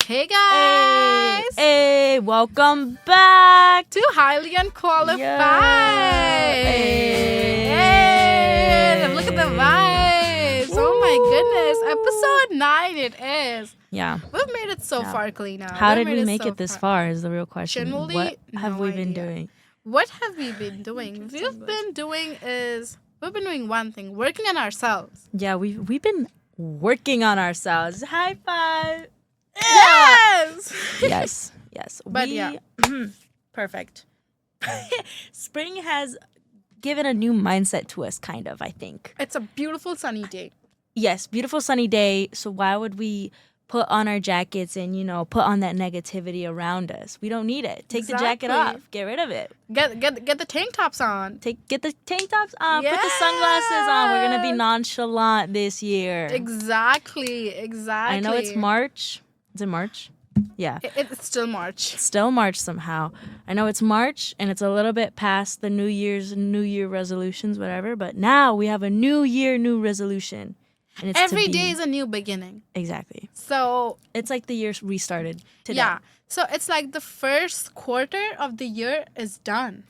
Hey guys! Hey, welcome back to Highly Unqualified! Hey. Look at the vibes! Woo. Oh my goodness, episode 9 it is. Yeah. We've made it so far, Kalina. How did we make it this far is the real question. Generally, what have we been doing? What have we been doing? We've been doing one thing, working on ourselves. Yeah, we've been working on ourselves. High five! Yes! Yes. But Perfect. Spring has given a new mindset to us, kind of, I think. It's a beautiful sunny day. Yes, beautiful sunny day. So why would we put on our jackets and, put on that negativity around us? We don't need it. Take the jacket off. Get rid of it. Get the tank tops on. Get the tank tops on. Yes. Put the sunglasses on. We're going to be nonchalant this year. Exactly. I know it's March. Is it March? Yeah. It's still March. It's still March somehow. I know it's March and it's a little bit past the New Year resolutions, whatever. But now we have a new year, new resolution. And it's every day is a new beginning. Exactly. So it's like the year restarted today. Yeah. So it's like the first quarter of the year is done.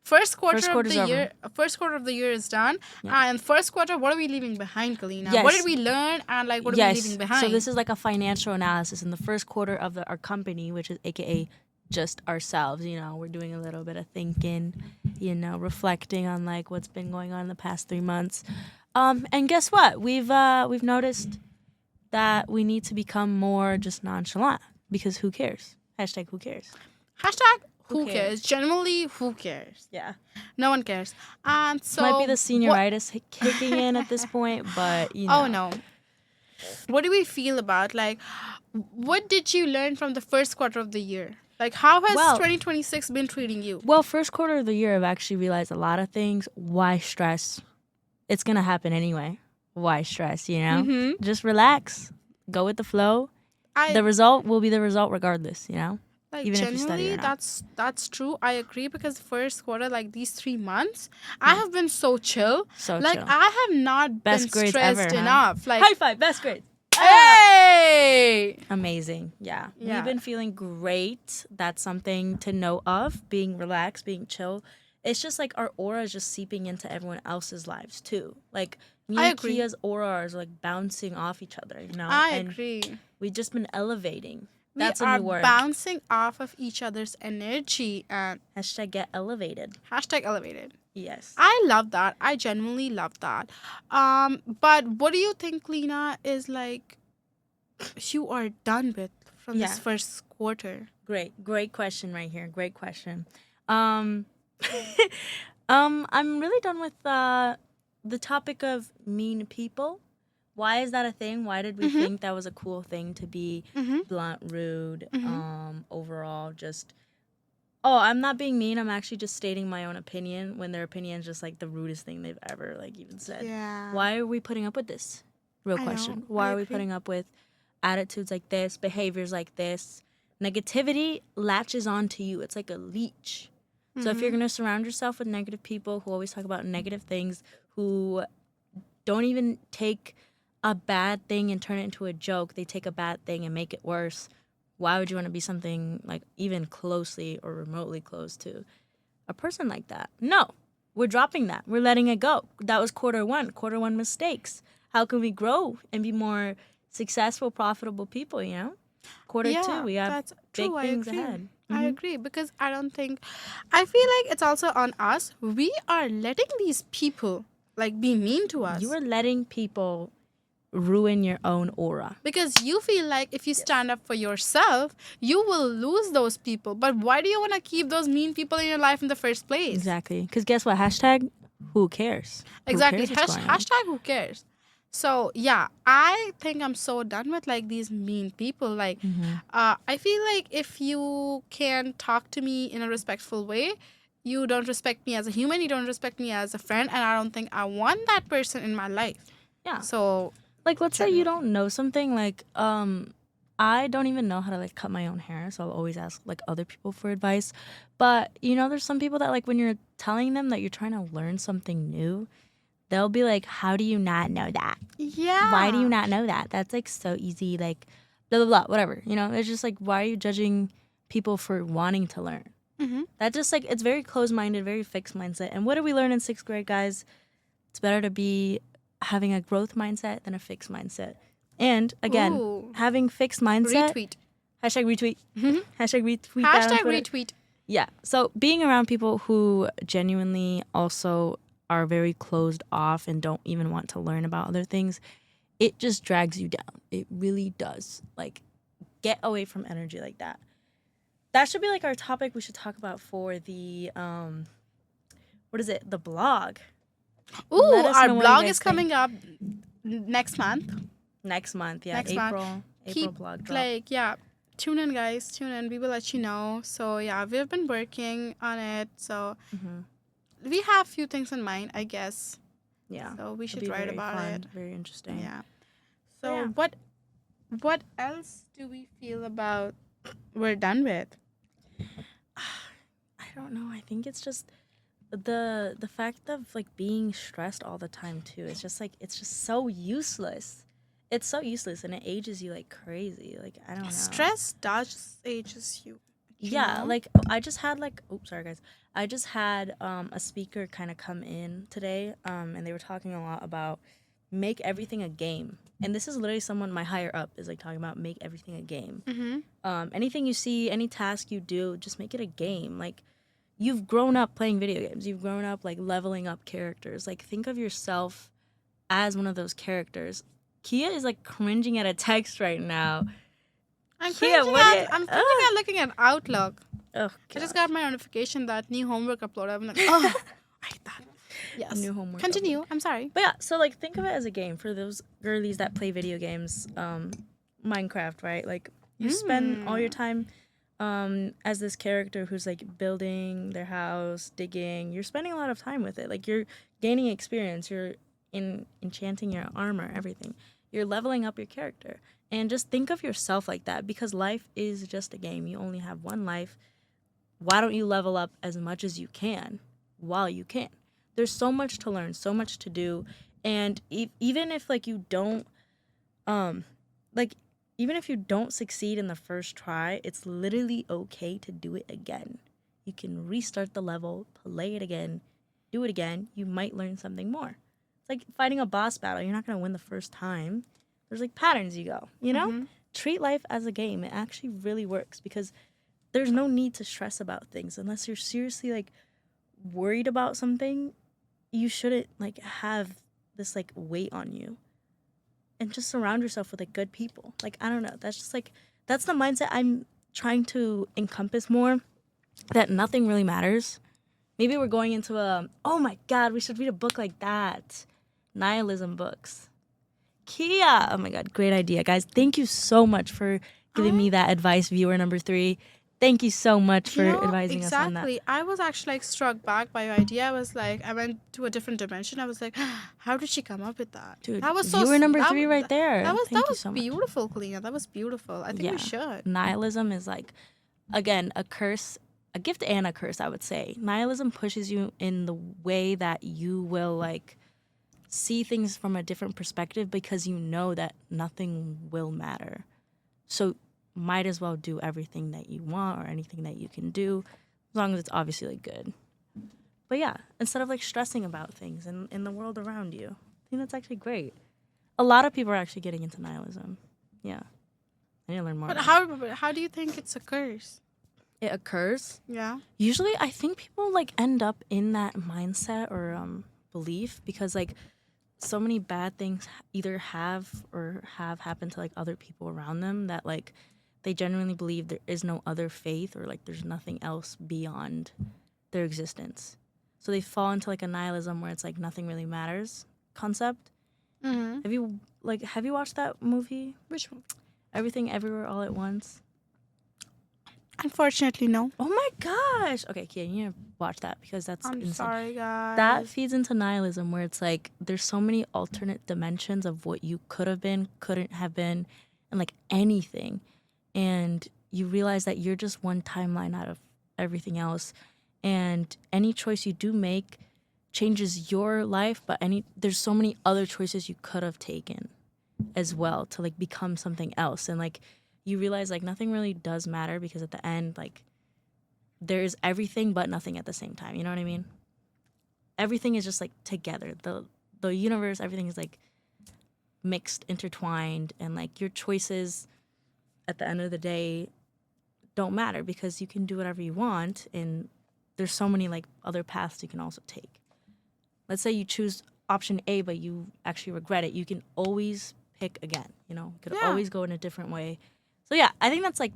First quarter of the year is done. Yeah. And first quarter, what are we leaving behind, Kalina? Yes. What did we learn and what are we leaving behind? So this is like a financial analysis in the first quarter of our company, which is AKA just ourselves. We're doing a little bit of thinking, reflecting on what's been going on in the past 3 months. And guess what? We've noticed that we need to become more just nonchalant because who cares? Hashtag who cares? Hashtag who cares? Generally, who cares? Yeah. No one cares. And so might be the senioritis kicking in at this point, but Oh no. What do we feel about what did you learn from the first quarter of the year? How has 2026 been treating you? Well, first quarter of the year, I've actually realized a lot of things. Why stress? It's going to happen anyway. Why stress, Mm-hmm. Just relax. Go with the flow. The result will be the result regardless, Even if you study or not. That's true. I agree because first quarter, these 3 months, I have been so chill. Chill. I have not been stressed enough. High five, best grades. Hey! Amazing. Yeah. We've been feeling great. That's something to know of. Being relaxed, being chill. It's just our aura is just seeping into everyone else's lives too. Me and Kia's aura is bouncing off each other, I agree. We've just been elevating. We are bouncing off of each other's energy and hashtag get elevated. Hashtag elevated. Yes. I love that. I genuinely love that. But what do you think, Lena, is you are done with from this first quarter? Great question right here. Great question. I'm really done with the topic of mean people. Why is that a thing? Why did we think that was a cool thing to be blunt, rude, overall just... Oh, I'm not being mean. I'm actually just stating my own opinion when their opinion is just the rudest thing they've ever even said. Yeah. Why are we putting up with this? Real question. Why are we putting up with attitudes like this, behaviors like this? Negativity latches onto you. It's like a leech. So if you're going to surround yourself with negative people who always talk about negative things, who don't even take a bad thing and turn it into a joke, they take a bad thing and make it worse, why would you want to be something even closely or remotely close to a person like that? No, we're dropping that. We're letting it go. That was quarter one mistakes. How can we grow and be more successful, profitable people, Quarter two, we have big things ahead. I agree because I feel it's also on us. We are letting these people be mean to us. You are letting people ruin your own aura. Because you feel if you stand up for yourself, you will lose those people. But why do you want to keep those mean people in your life in the first place? Exactly. Because guess what? Hashtag who cares? Exactly. Hashtag who cares? So, I think I'm so done with these mean people. I feel if you can talk to me in a respectful way, you don't respect me as a human, you don't respect me as a friend, and I don't think I want that person in my life. Yeah. So, let's say you don't know something, I don't even know how to cut my own hair, so I'll always ask other people for advice. But, there's some people that when you're telling them that you're trying to learn something new, they'll be how do you not know that? Yeah. Why do you not know that? That's so easy. blah, blah, blah, whatever. You know, it's just like, why are you judging people for wanting to learn? Mm-hmm. That just like, it's very closed-minded, very fixed mindset. And what did we learn in 6th grade, guys? It's better to be having a growth mindset than a fixed mindset. And again, Ooh. having fixed mindset. Retweet. Hashtag retweet. Hashtag retweet. Hashtag that on Twitter. retweet. Yeah. So being around people who genuinely also are very closed off and don't even want to learn about other things, it just drags you down. It really does. Like, get away from energy like that. That should be like our topic we should talk about for the what is it? The blog. Ooh, Let us our know what you blog guys is coming up next month. Next month, yeah. Next month. April blog drop. Like, yeah. Tune in, guys. Tune in. We will let you know. So, yeah, we've been working on it. So, we have a few things in mind, I guess. Yeah. So, we should It'll be write very about fun, it. Very interesting. Yeah. So, Yeah. what else do we feel about we're done with? I don't know. I think it's just the fact of like being stressed all the time too. It's just like, it's just so useless. It's so useless and it ages you like crazy. Like, I don't know. Stress does ages you. Yeah, know? like I just had like, oops, sorry guys. I just had a speaker kind of come in today, and they were talking a lot about make everything a game. And this is literally someone, my higher up is like talking about make everything a game. Anything you see, any task you do, just make it a game. Like, you've grown up playing video games. You've grown up like leveling up characters. Like, think of yourself as one of those characters. Kia is like cringing at a text right now. I'm Kia, cringing at looking at Outlook. Oh, I just got my notification that new homework uploaded. I'm like, oh, I hate that. Yes. New homework. Continue. I'm sorry. But yeah, so like think of it as a game for those girlies that play video games. Minecraft, right? Like, you spend all your time as this character who's like building their house, digging. You're spending a lot of time with it. Like, you're gaining experience. You're enchanting your armor, everything. You're leveling up your character. And just think of yourself like that, because life is just a game. You only have one life. Why don't you level up as much as you can while you can? There's so much to learn, so much to do. And even if like you don't even if you don't succeed in the first try, it's literally okay to do it again. You can restart the level, play it again, do it again. You might learn something more. It's like fighting a boss battle. You're not going to win the first time. There's like patterns you go, you know? Treat life as a game. It actually really works, because there's no need to stress about things unless you're seriously like worried about something. You shouldn't like have this like weight on you. And just surround yourself with like good people. Like, I don't know. That's just like, that's the mindset I'm trying to encompass more, that nothing really matters. Maybe we're going into oh my God, we should read a book like that. Nihilism books. Kia. Oh my God, great idea, guys. Thank you so much for giving me that advice, viewer number 3. Thank you so much for advising us on that. Exactly. I was actually like struck back by your idea. I was like, I went to a different dimension. I was like, how did she come up with that? Dude, that was viewer number 3 right there. That was so beautiful, Kalina. That was beautiful. I think we should. Nihilism is like, again, a curse, a gift and a curse, I would say. Nihilism pushes you in the way that you will like see things from a different perspective, because you know that nothing will matter. So might as well do everything that you want or anything that you can do, as long as it's obviously like good. But yeah, instead of like stressing about things in the world around you, I think that's actually great. A lot of people are actually getting into nihilism. Yeah. I need to learn more. But how do you think it's a curse? It occurs. Yeah. Usually I think people like end up in that mindset or belief because like so many bad things either have happened to like other people around them, that like they genuinely believe there is no other faith, or like there's nothing else beyond their existence. So they fall into like a nihilism where it's like nothing really matters concept. Have you watched that movie? Which movie? Everything Everywhere All at Once? Unfortunately, no. Oh my gosh. Okay, Kia, you need to watch that, because that's I'm insane. sorry, guys. That feeds into nihilism, where it's like there's so many alternate dimensions of what you could have been, couldn't have been, and like anything. And you realize that you're just one timeline out of everything else. And any choice you do make changes your life, but there's so many other choices you could have taken as well to like become something else. And like you realize like nothing really does matter, because at the end, like, there's everything but nothing at the same time. You know what I mean? Everything is just like together. The universe, everything is like mixed, intertwined, and like your choices at the end of the day don't matter, because you can do whatever you want, and there's so many like other paths you can also take. Let's say you choose option A, but you actually regret it. You can always pick again. You know, you could Yeah. always go in a different way. So yeah, I think that's like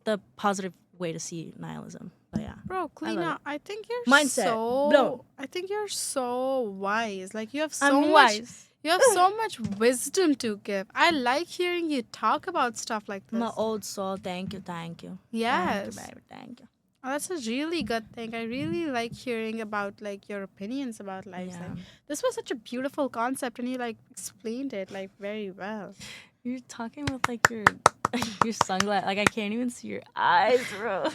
the positive way to see nihilism. But yeah, Bro, Kalina, I think you're Mindset. Blown. I think you're so wise. Like you have so I'm much wise. you have so much wisdom to give. I like hearing you talk about stuff like this. My old soul. Thank you. Thank you. Yes. Thank you, baby. Thank you. Oh, that's a really good thing. I really like hearing about like your opinions about life. Yeah. Like this was such a beautiful concept, and you like explained it like very well. You're talking with like your sunglasses. Like I can't even see your eyes, bro.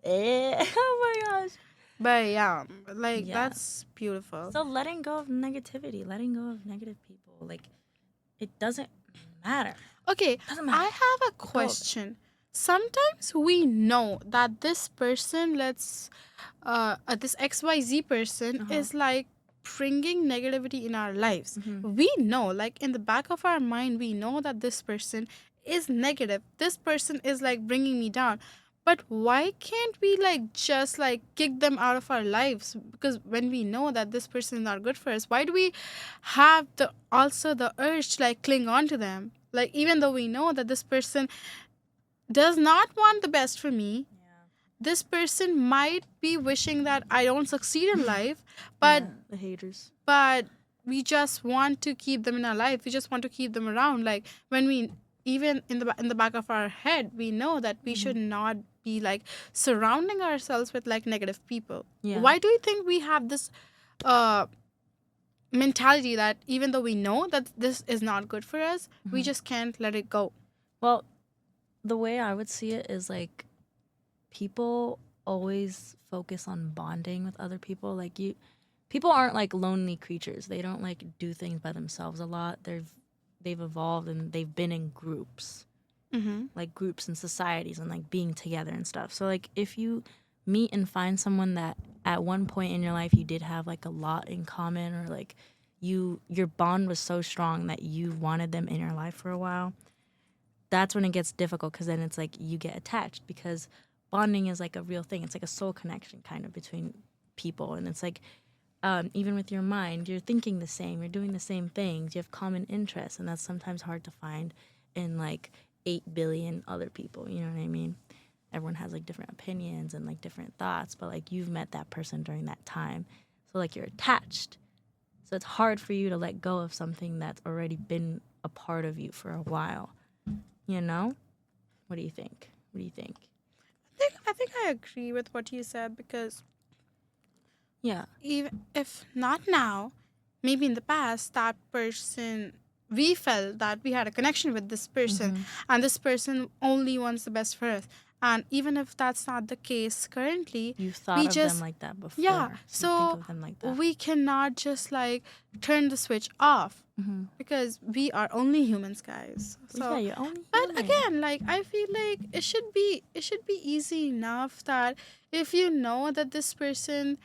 Oh my gosh. But yeah, like Yeah. that's beautiful. So letting go of negativity, letting go of negative people, like it doesn't matter. Okay, Doesn't matter. I have a question. Sometimes we know that this person, this XYZ person is like bringing negativity in our lives. We know, like in the back of our mind, we know that this person is negative. This person is like bringing me down. But why can't we like just like kick them out of our lives? Because when we know that this person is not good for us, why do we have the urge to like cling on to them? Like even though we know that this person does not want the best for me, this person might be wishing that I don't succeed in life, but The haters. but we just want to keep them in our life. We just want to keep them around. Like when we even in the back of our head, we know that we should not be like surrounding ourselves with like negative people. Yeah. Why do you think we have this mentality that even though we know that this is not good for us, we just can't let it go? Well, the way I would see it is like people always focus on bonding with other people. Like people aren't like lonely creatures. They don't like do things by themselves a lot. They've evolved and they've been in groups. Like groups and societies and like being together and stuff. So like if you meet and find someone that at one point in your life you did have like a lot in common, or like your bond was so strong that you wanted them in your life for a while, that's when it gets difficult, because then it's like you get attached, because bonding is like a real thing. It's like a soul connection kind of between people, and it's like even with your mind, you're thinking the same, you're doing the same things, you have common interests, and that's sometimes hard to find in like 8 billion other people. You know what I mean? Everyone has like different opinions and like different thoughts, but like you've met that person during that time, so like you're attached. So it's hard for you to let go of something that's already been a part of you for a while. You know? What do you think? What do you think? I think I agree with what you said, because Yeah. even if not now, maybe in the past, that person, we felt that we had a connection with this person, and this person only wants the best for us. And even if that's not the case currently, You thought of them like that before. yeah, you so think of them like that. we cannot just like turn the switch off, because we are only humans, guys. So yeah, you're only but human. again, like I feel like it should be easy enough that if you know that this person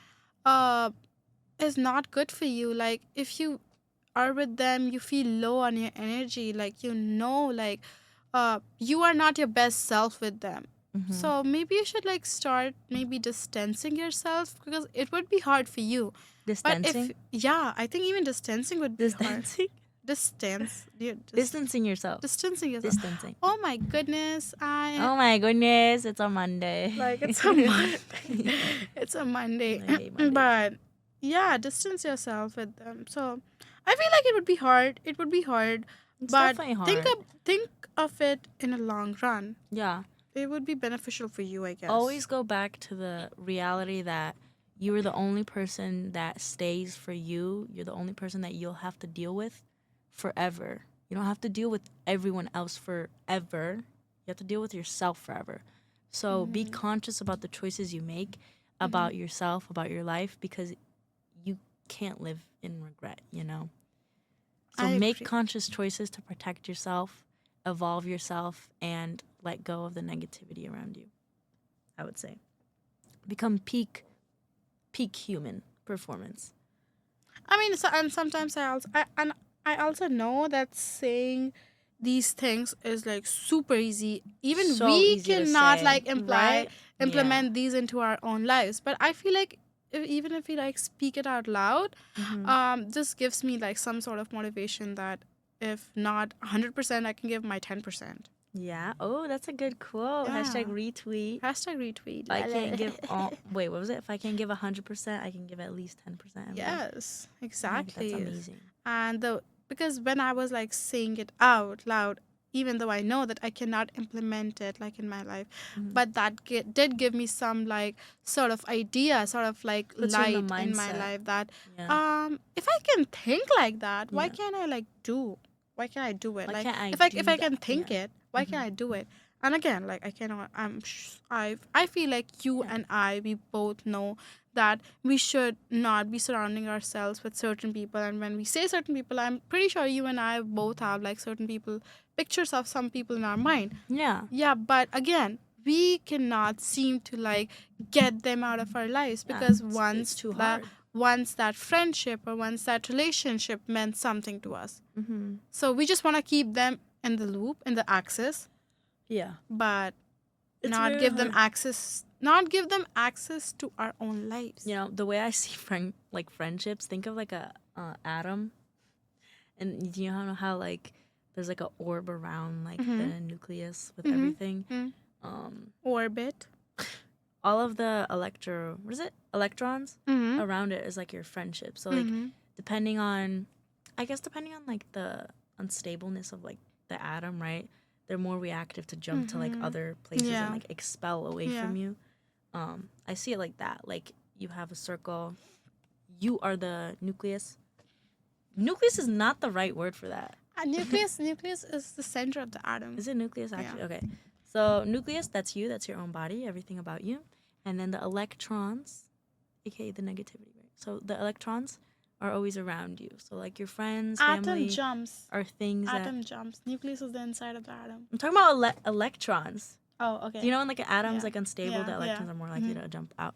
is not good for you, like if you are with them, you feel low on your energy, like like you are not your best self with them. So maybe you should like start maybe distancing yourself, because it would be hard for you. Distancing? I think even distancing would be hard. Distancing yourself. Distancing yourself. Distancing. Oh my goodness, Oh my goodness, it's a Monday. like it's a Monday. It's a Monday. I hate Mondays. But yeah, distance yourself with them. So I feel like it would be hard. It would be hard. It's but definitely hard. think of it in a long run. Yeah. It would be beneficial for you, I guess. Always go back to the reality that you are the only person that stays for you. You're the only person that you'll have to deal with forever. You don't have to deal with everyone else forever. You have to deal with yourself forever. So be conscious about the choices you make, about yourself, about your life, because you can't live in regret, you know? So I make agree. conscious choices to protect yourself. evolve yourself and let go of the negativity around you. I would say become peak human performance. I mean, and sometimes I also know that saying these things is like super easy. Even So we easy to cannot say, like right? implement these into our own lives. But I feel like even if we like speak it out loud, this gives me like some sort of motivation that if not 100%, I can give my 10%. Yeah. Oh, that's a good quote. Yeah. Hashtag retweet. Hashtag retweet. I can't give all. Wait, what was it? If I can't give 100%, I can give at least 10%. Yes, I exactly. think that's amazing. And because when I was like saying it out loud, even though I know that I cannot implement it like in my life, but that did give me some like sort of idea, sort of like Puts light you in the in my mindset. life that Yeah. if I can think like that, why Yeah. can't I like do? Why can't I do it? Why Like can't I if do I can that? think Yeah. it, why can't I do it? And again, like I cannot. I feel like you and we both know that we should not be surrounding ourselves with certain people. And when we say certain people, I'm pretty sure you and I both have like certain people, pictures of some people in our mind. Yeah. Yeah, but again, we cannot seem to like get them out of our lives because it's too hard. once that friendship or once that relationship meant something to us. So we just want to keep them in the loop, in the axis. Yeah. But It's not very give them hard. access to our own lives. You know, the way I see friendships, think of like a atom, and you know how like there's like a orb around like the nucleus with everything. Orbit. All of the electrons around it is like your friendship. So like depending on like the unstableness of like the atom, right? They're more reactive to jump to like other places and like expel away from you. I see it like that. Like you have a circle. You are the nucleus. Nucleus is not the right word for that. Nucleus is the center of the atom. Is it nucleus actually? Yeah. Okay. So nucleus, that's you. That's your own body. Everything about you. And then the electrons, aka the negativity, right? So the electrons are always around you. So like your friends, family, Atom jumps. are things Atom jumps. Nucleus is the inside of the atom. I'm talking about electrons. Oh, okay. Do you know when like an atom's like unstable, the electrons are more likely to jump out.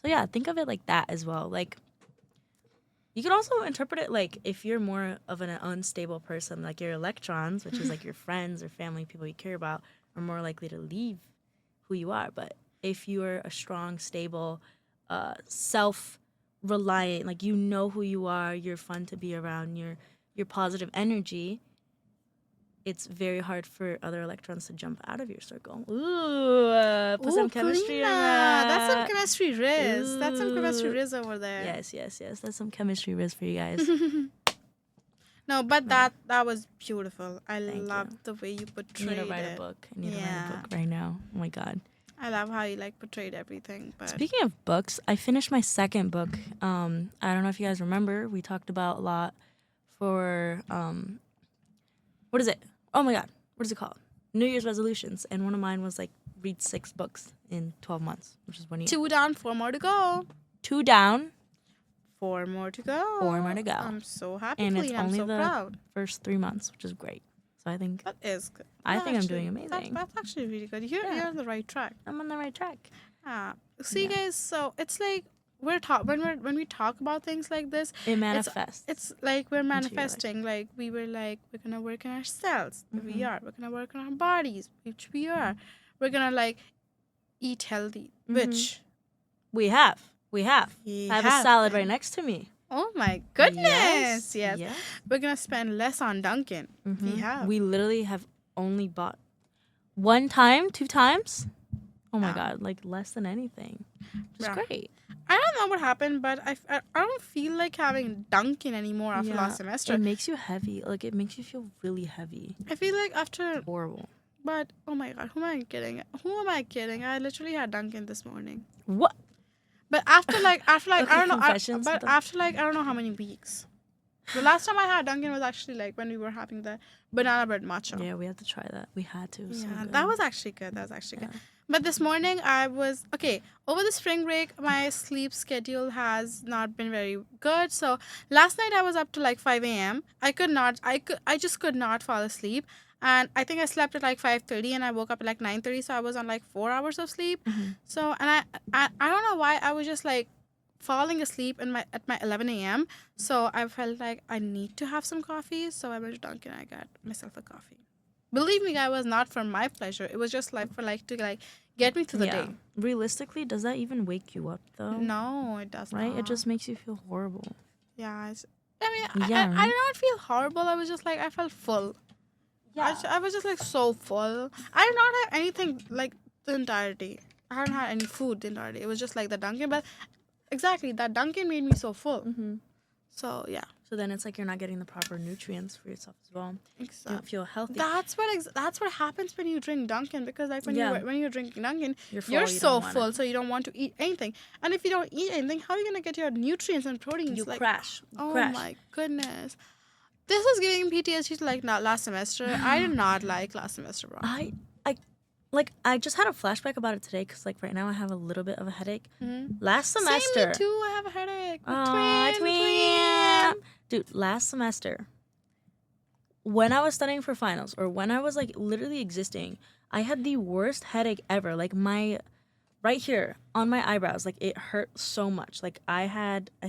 So yeah, think of it like that as well. Like you could also interpret it like if you're more of an unstable person, like your electrons, which is like your friends or family, people you care about, are more likely to leave who you are. But if you're a strong, stable, self-reliant, like you know who you are, you're fun to be around, you're positive energy, it's very hard for other electrons to jump out of your circle. Ooh, put some chemistry in that. That's some chemistry riz. That's some chemistry riz over there. Yes. That's some chemistry riz for you guys. No, but that was beautiful. I Thank loved you. the way you I portrayed need to write it. a book. I need to write a book right now. Oh my God. I love how you like portrayed everything. But Speaking of books, I finished my second book. I don't know if you guys remember. We talked about a lot for what is it? Oh my God, what is it called? New Year's resolutions, and one of mine was like read 6 books in 12 months, which is 1 year. 2 down, 4 more to go. 2 down, 4 more to go. 4 more to go. I'm so happy, And for it's you. I'm only so the proud. first 3 months, which is great. So I think That is good. I think I'm doing amazing. That's actually really good. You're on the right track. I'm on the right track. See, guys. So it's like when we talk about things like this, It manifests. It's like we're your life. manifesting. Like we were like we're gonna work on ourselves. We are. We're gonna work on our bodies, which we are. We're gonna like eat healthy, which we have. I have a salad right next to me. Oh my goodness! Yes. Yes. We're gonna spend less on Dunkin'. We have. We literally have only bought 1 time, 2 times. Oh my God, like less than anything. Just great. I don't know what happened, but I don't feel like having Dunkin' anymore after last semester. It makes you heavy. Like it makes you feel really heavy. I feel like after. Horrible. But oh my God, who am I kidding? I literally had Dunkin' this morning. What? But after like I don't know. confessions But after like I don't know how many weeks. The last time I had Dunkin' was actually like when we were having the banana bread matcha. Yeah, we had to try that. We had to. It was so good. That was actually good. Good. But this morning I was over the spring break my sleep schedule has not been very good. So last night I was up to like 5 a.m. I just could not fall asleep. And I think I slept at like 5:30 and I woke up at like 9:30. So I was on like 4 hours of sleep. So, and I don't know why I was just like falling asleep at my 11 a.m. So I felt like I need to have some coffee. So I went to Dunkin' and I got myself a coffee. Believe me, guys, it was not for my pleasure. It was just like for like to like get me through the day. Realistically, does that even wake you up though? No, it does right? not. It just makes you feel horrible. Yeah. I did not feel horrible. I was just like, I felt full. Yeah. I was just like so full. I did not have anything like the entire day. I hadn't had any food the entire day. It was just like the Dunkin', but exactly that Dunkin' made me so full. So yeah. So then it's like you're not getting the proper nutrients for yourself as well. Exactly. You don't feel healthy. That's what happens when you drink Dunkin', because like when you're drinking Dunkin', you're you so full, so you don't want to eat anything. And if you don't eat anything, how are you gonna get your nutrients and proteins? You like, crash. Oh my goodness. This is giving PTSD to like not last semester. I did not like last semester, bro. I just had a flashback about it today because like right now I have a little bit of a headache. Last semester. Same, me too. I have a headache. Twin. Dude, last semester, when I was studying for finals or when I was like literally existing, I had the worst headache ever. Like my right here on my eyebrows, like it hurt so much. Like I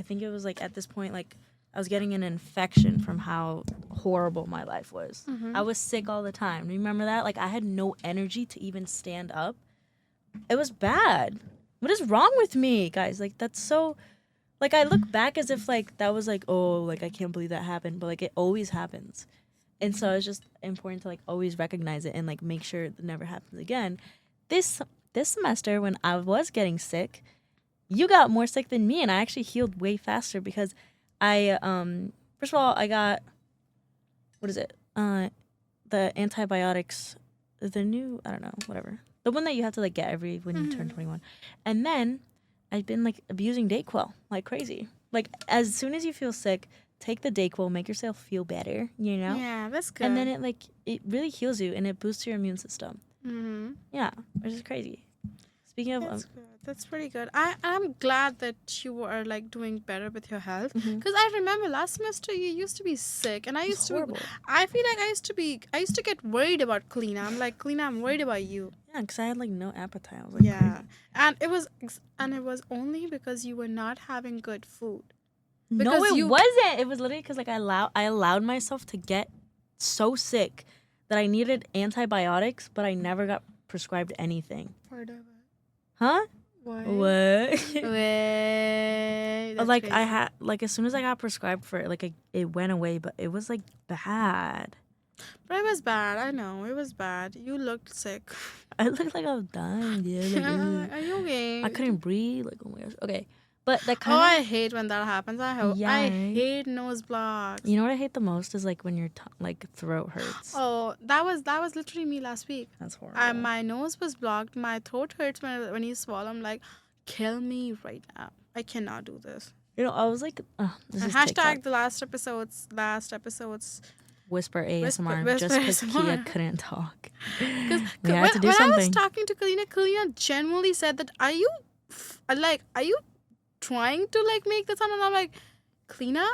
think it was like at this point, like I was getting an infection from how horrible my life was. I was sick all the time. Remember that? Like I had no energy to even stand up. It was bad. What is wrong with me, guys? Like that's so, like I look back as if like that was like, oh, like I can't believe that happened, but like it always happens. And so it's just important to like always recognize it and like make sure it never happens again. This semester when I was getting sick, you got more sick than me and I actually healed way faster because I first of all I got the antibiotics, the new, I don't know, whatever, the one that you have to like get when you turn 21, and then I've been like abusing Dayquil like crazy. Like as soon as you feel sick, take the Dayquil, make yourself feel better, you know. Yeah, that's good. And then it really heals you and it boosts your immune system. Yeah, which is crazy. Speaking of, that's good. That's pretty good. I'm glad that you are like doing better with your health, because I remember last semester you used to be sick, and I used to. I feel like I used to get worried about Kalina. I'm like, Kalina, I'm worried about you. Yeah, because I had like no appetite. I was like, crazy. and it was only because you were not having good food. Because no, it wasn't. It was literally because like I allowed myself to get so sick that I needed antibiotics, but I never got prescribed anything. Part of it. Huh? What? Like crazy. I had like as soon as I got prescribed for it, like it went away, but it was like bad. But it was bad. I know it was bad. You looked sick. I looked like I was dying. Yeah. Are you okay? I couldn't breathe. Like oh my gosh. Okay. But that kind of... I hate when that happens. I hate nose blocks. You know what I hate the most is like when your throat hurts. Oh, that was literally me last week. That's horrible. My nose was blocked. My throat hurts when you swallow. I'm like, kill me right now. I cannot do this. You know, I was like, this is hashtag TikTok. The last episodes. Whisper ASMR just because Kia couldn't talk. Because when I was talking to Kalina genuinely said that, are you trying to like make the sound? And I'm like, Kalina,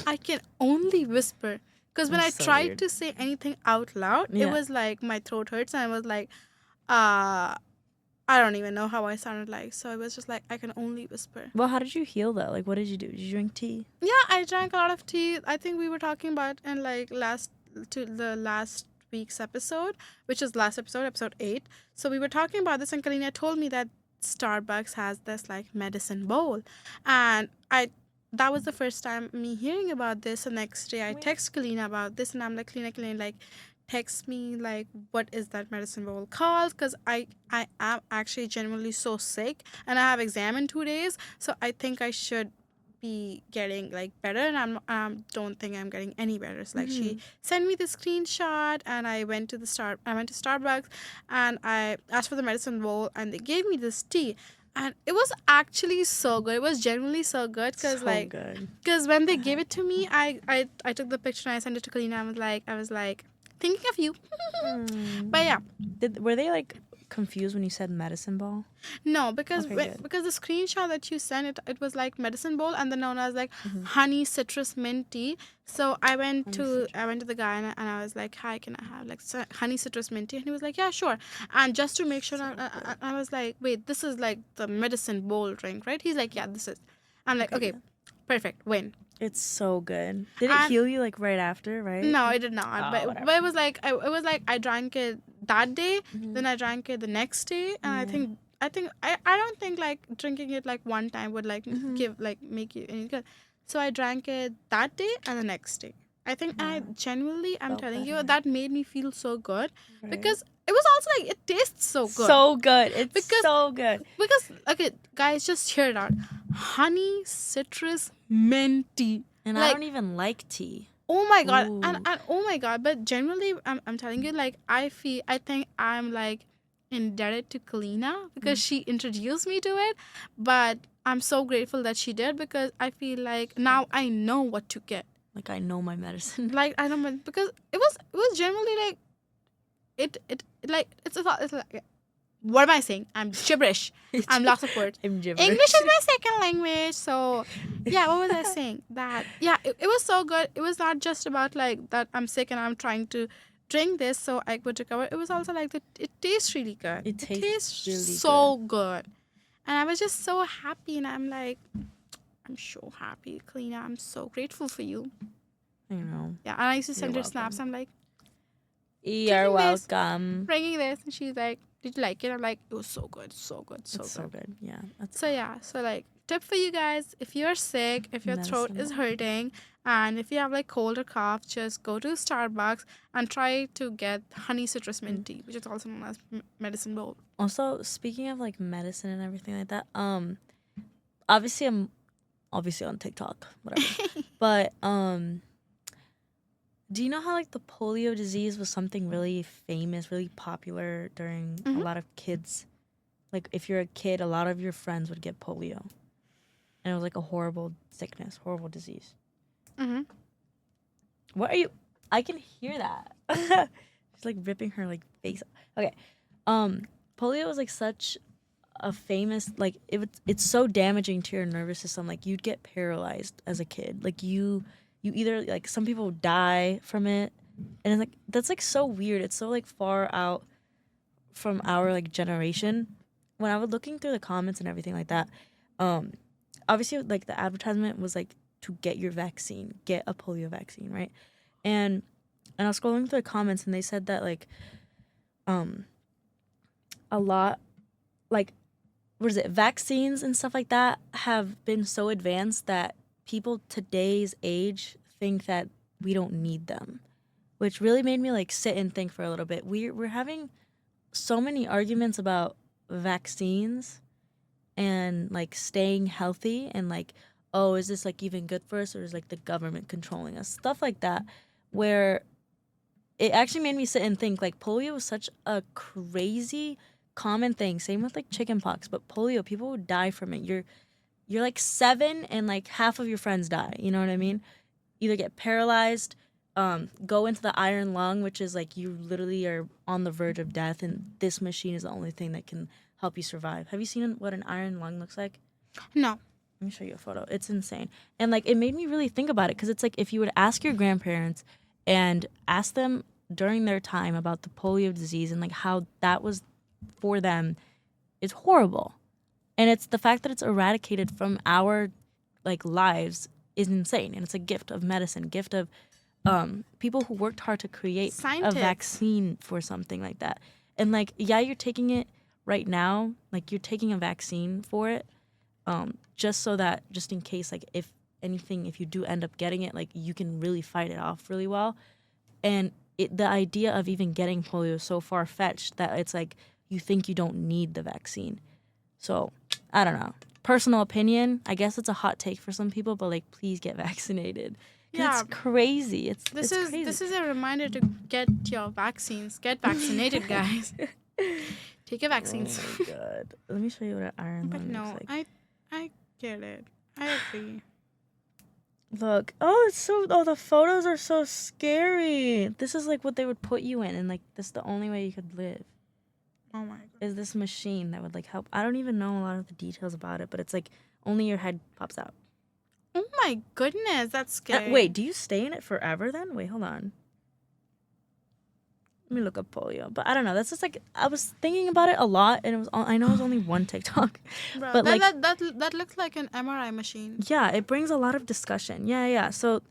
I can only whisper, because when I tried to say anything out loud, it was like my throat hurts and I was like, I don't even know how I sounded like. So it was just like I can only whisper. Well, how did you heal though? Like what did you do? Did you drink tea? Yeah, I drank a lot of tea. I think we were talking about in like last week's episode, which is last episode 8. So we were talking about this and Kalina told me that Starbucks has this like medicine bowl, and that was the first time me hearing about this. The next day I text Kalina about this and I'm like, Kalina, like text me like what is that medicine bowl called, because I am actually genuinely so sick and I have exam in 2 days, so I think I should be getting like better, and I don't think I'm getting any better. So like she sent me the screenshot and I went to Starbucks and I asked for the medicine bowl and they gave me this tea and it was actually so good. It was genuinely so good because when they gave it to me, I took the picture and I sent it to Kalina. I was like thinking of you. But yeah, were they like confused when you said medicine ball? No, because Okay, good. because the screenshot that you sent, it was like medicine bowl, and then known as like Mm-hmm. honey citrus mint tea. So I went Honey to citrus. I went to the guy, and I was like, hi, can I have like honey citrus mint tea? And he was like, yeah, sure. And just to make sure, So I was like, wait, this is like the medicine bowl drink, right? He's like, yeah, this is. I'm like, okay, good. perfect, win. It's so good. Did it And heal you like right after, right? no, I did not. Oh, But whatever. it was like I drank it that day, Mhm. then I drank it the next day, and I don't think like drinking it like one time would like Mhm. give like make you any good. So I drank it that day and the next day. I think I genuinely, I'm Felt telling you, better. that made me feel so good Right. because it was also like it tastes so good. So good. It's Because- so good. Because okay, guys, just hear it out. Honey citrus mint tea. And I Like- don't even like tea. Oh my god, Ooh. and oh my god, but generally I'm telling you, like I think I'm like indebted to Kalina because she introduced me to it, but I'm so grateful that she did because I feel like now I know what to get. Like I know my medicine. Like I don't, because it was generally like it like it's like, what am I saying? I'm gibberish. I'm lots of words. I'm gibberish. English is my second language, so yeah. What was I saying? That it was so good. It was not just about like that I'm sick and I'm trying to drink this so I would recover. It was also like that it tastes really good. It tastes really so good, and I was just so happy. And I'm like, I'm so happy, Kalina. I'm so grateful for you. I know. Yeah, and I used to send her welcome. snaps. I'm like, You're this. welcome. bringing this, and she's like, did you like it? I'm like, it was so good, so good, so It's good. so good. Yeah. That's So yeah, so like tip for you guys, if you're sick, if your throat is hurting, and if you have like cold or cough, just go to Starbucks and try to get honey citrus mint tea, which is also known as medicine bowl. Also, speaking of like medicine and everything like that, obviously I'm on TikTok, whatever. But do you know how like the polio disease was something really famous, really popular during a lot of kids? Like if you're a kid, a lot of your friends would get polio. And it was like a horrible sickness, horrible disease. Mm-hmm. What are you? I can hear that. She's like ripping her like face. Okay. Polio was like such a famous, like it's so damaging to your nervous system. Like you'd get paralyzed as a kid. Like you either like some people die from it, and it's like that's like so weird. It's so like far out from our like generation. When I was looking through the comments and everything like that, obviously like the advertisement was like to get your vaccine, get a polio vaccine, right? And I was scrolling through the comments and they said that like a lot like what is it, vaccines and stuff like that have been so advanced that people today's age think that we don't need them, which really made me like sit and think for a little bit. We're having so many arguments about vaccines and like staying healthy and like, oh, is this like even good for us, or is like the government controlling us, stuff like that, where it actually made me sit and think like polio was such a crazy common thing. Same with like chickenpox, but polio, people would die from it. You're like 7 and like half of your friends die, you know what I mean? Either get paralyzed, go into the iron lung, which is like you literally are on the verge of death, and this machine is the only thing that can help you survive. Have you seen what an iron lung looks like? No. Let me show you a photo. It's insane. And like it made me really think about it, because it's like if you would ask your grandparents and ask them during their time about the polio disease and like how that was for them, it's horrible. And it's the fact that it's eradicated from our like lives is insane. And it's a gift of medicine, gift of people who worked hard to create a vaccine for something like that. And like, yeah, you're taking it right now, like you're taking a vaccine for it, just so that just in case, like if anything, if you do end up getting it, like you can really fight it off really well. And the idea of even getting polio is so far-fetched that it's like you think you don't need the vaccine. So I don't know. Personal opinion, I guess it's a hot take for some people, but like please get vaccinated. Yeah, it's crazy. This is a reminder to get your vaccines. Get vaccinated, guys. Take your vaccines. Oh my god. Let me show you what an iron lung looks like. I get it. I agree. Look. The photos are so scary. This is like what they would put you in, and like this is the only way you could live. Oh my god. is this machine that would like help. I don't even know a lot of the details about it, but it's like only your head pops out. Oh my goodness, that's scary. Wait, do you stay in it forever then? Wait, hold on. Let me look up polio. But I don't know. That's just like, I was thinking about it a lot, and I know it was only one TikTok. Bro, but like, that looks like an MRI machine. yeah, it brings a lot of discussion. Yeah. So,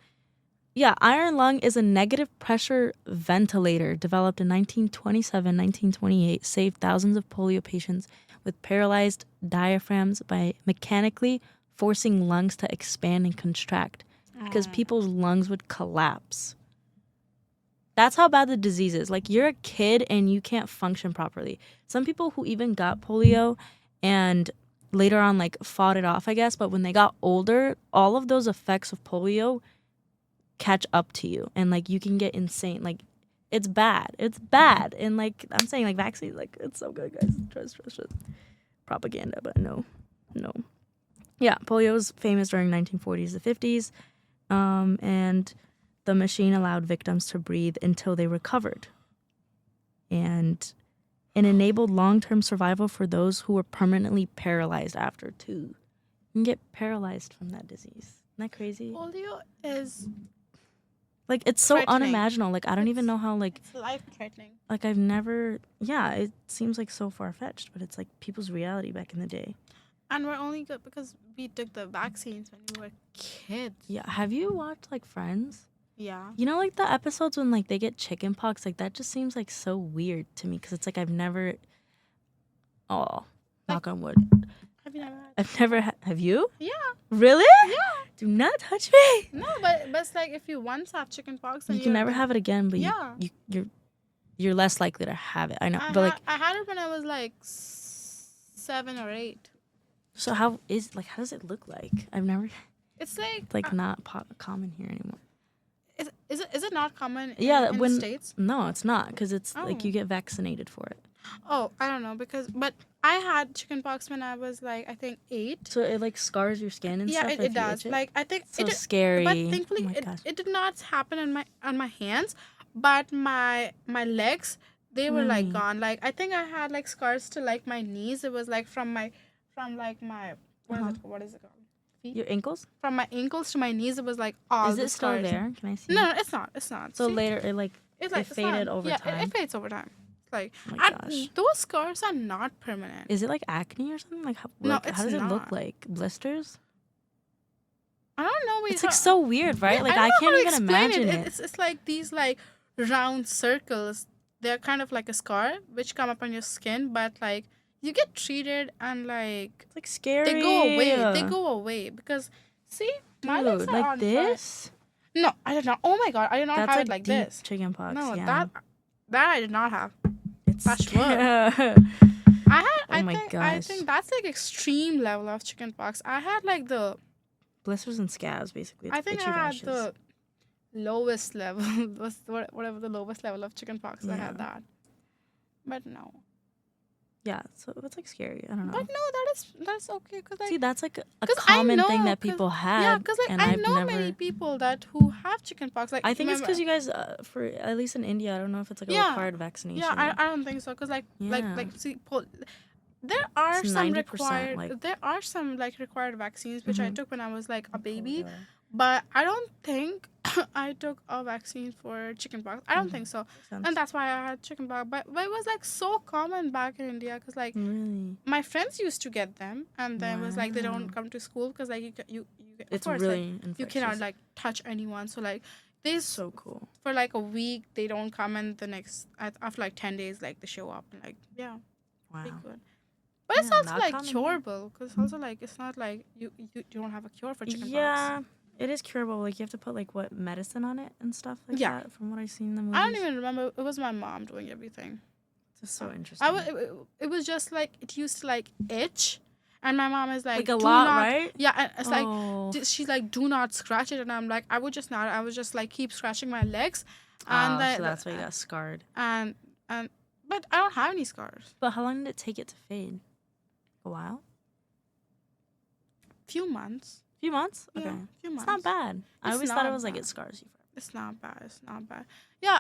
yeah, iron lung is a negative pressure ventilator developed in 1927, 1928, saved thousands of polio patients with paralyzed diaphragms by mechanically forcing lungs to expand and contract because people's lungs would collapse. That's how bad the disease is. Like, you're a kid and you can't function properly. Some people who even got polio and later on, like, fought it off, I guess, but when they got older, all of those effects of polio catch up to you. And, like, you can get insane. Like, it's bad. It's bad. And, like, I'm saying, like, vaccines, like, it's so good, guys. Trust. Propaganda, but no. Yeah, polio was famous during 1940s to 50s. And the machine allowed victims to breathe until they recovered. And it enabled long-term survival for those who were permanently paralyzed after, too. You can get paralyzed from that disease. Isn't that crazy? Polio is... Like, it's so unimaginable. Like, I don't even know how, like... It's life-threatening. Like, I've never... Yeah, it seems, like, so far-fetched, but it's, like, people's reality back in the day. And we're only good because we took the vaccines when we were kids. Yeah, have you watched, like, Friends? Yeah. You know, like, the episodes when, like, they get chicken pox? Like, that just seems, like, so weird to me because it's, like, I've never... Oh, knock on wood. Have you never had? I've never had... Have you? Yeah. Really? Yeah. Do not touch me. No, but it's like if you once have chicken pox... You can never have it again, but yeah. you're less likely to have it. I know, but, like... I had it when I was, like, 7 or 8. So how does it look like? I've never... It's like... It's, like, not common here anymore. Is it not common in the States? No, it's not, because it's like you get vaccinated for it. Oh, I don't know, but I had chickenpox when I was like, I think 8. So it like scars your skin and stuff? Yeah, it does. Like, I think it's so scary. But thankfully it did not happen on my hands, but my legs, they were like gone. Like, I think I had like scars to like my knees. It was like from my what is it called? Your ankles? From my ankles to my knees, it was like all the scars. Is it still there? Can I see? No, it's not. So See? later it faded over time. Yeah, it fades over time. Like, oh my gosh. Those scars are not permanent. Is it like acne or something? Like, how does it look like? Blisters? I don't know. It's like so weird, right? Yeah, like I can't even imagine it. It's like these like round circles. They're kind of like a scar which come up on your skin, but like you get treated and like it's like scary. They go away because see, my legs are like on this. Fire. No, I did not. Oh my god, I did not have it like this. Chicken pox. No, yeah. that I did not have. It's I think that's like extreme level of chicken pox. I had like the blisters and scabs basically. I think I had the lowest level, whatever the lowest level of chicken pox. Yeah. I had that, but no. Yeah, so it's like scary. I don't know. But no, that's okay. Cause like, see, that's like a common thing that people have. Yeah, because like I know many people who have chicken pox. Like I think it's because you guys, for at least in India, I don't know if it's like a required vaccination. Yeah, I don't think so. Because like see, there are some required. There are some like required vaccines which I took when I was like a baby, but I don't think I took a vaccine for chickenpox. I don't think so, and that's why I had chickenpox. But it was like so common back in India because like my friends used to get them, and then it was like they don't come to school because like you it's of course, really like, infectious. You cannot like touch anyone. So like they so cool for like a week they don't come, and the next after like 10 days like they show up and like pretty good. But it's also like curable because also like it's not like you don't have a cure for chickenpox. Yeah. It is curable. Like, you have to put, like, what, medicine on it and stuff like that, from what I've seen in the movies. I don't even remember. It was my mom doing everything. It's so interesting. It was just, like, it used to, like, itch. And my mom is like... Like, a lot, right? Yeah, and it's like... She's like, do not scratch it. And I'm like, I would just not. I would just, like, keep scratching my legs. And so that's why you got scarred. But I don't have any scars. But how long did it take it to fade? A while? Few months. Few months? Okay. Yeah, few months. It's not bad. I always thought it was like it scars you forever. It's not bad. Yeah.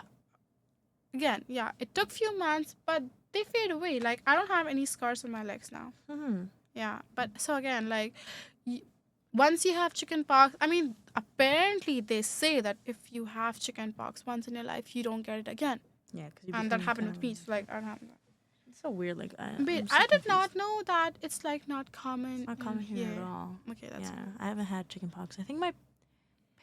again, yeah, it took few months, but they fade away. Like, I don't have any scars on my legs now. Yeah, but so again, like, y- once you have chicken pox, I mean, apparently they say that if you have chicken pox once in your life, you don't get it again. Yeah, because And that happened with me. So, like, I don't have that. It's so weird. Like, But I'm so I did confused. not know that it's like not common. It's not common here at all. Okay, that's yeah. I haven't had chicken pox. I think my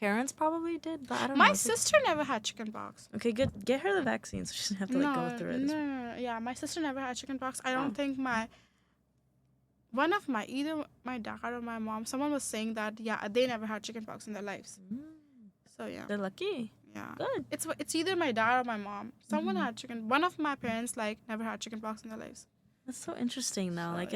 parents probably did, but I don't know. My sister never had chicken pox. Okay, good. Get her the vaccine so she doesn't have to like go through it. No. Yeah, my sister never had chicken pox. I don't think either my dad or my mom, someone was saying that they never had chicken pox in their lives. So yeah, they're lucky. Yeah, good. It's either my dad or my mom. Someone had chicken. One of my parents like never had chicken pox in their lives. That's so interesting though. So, like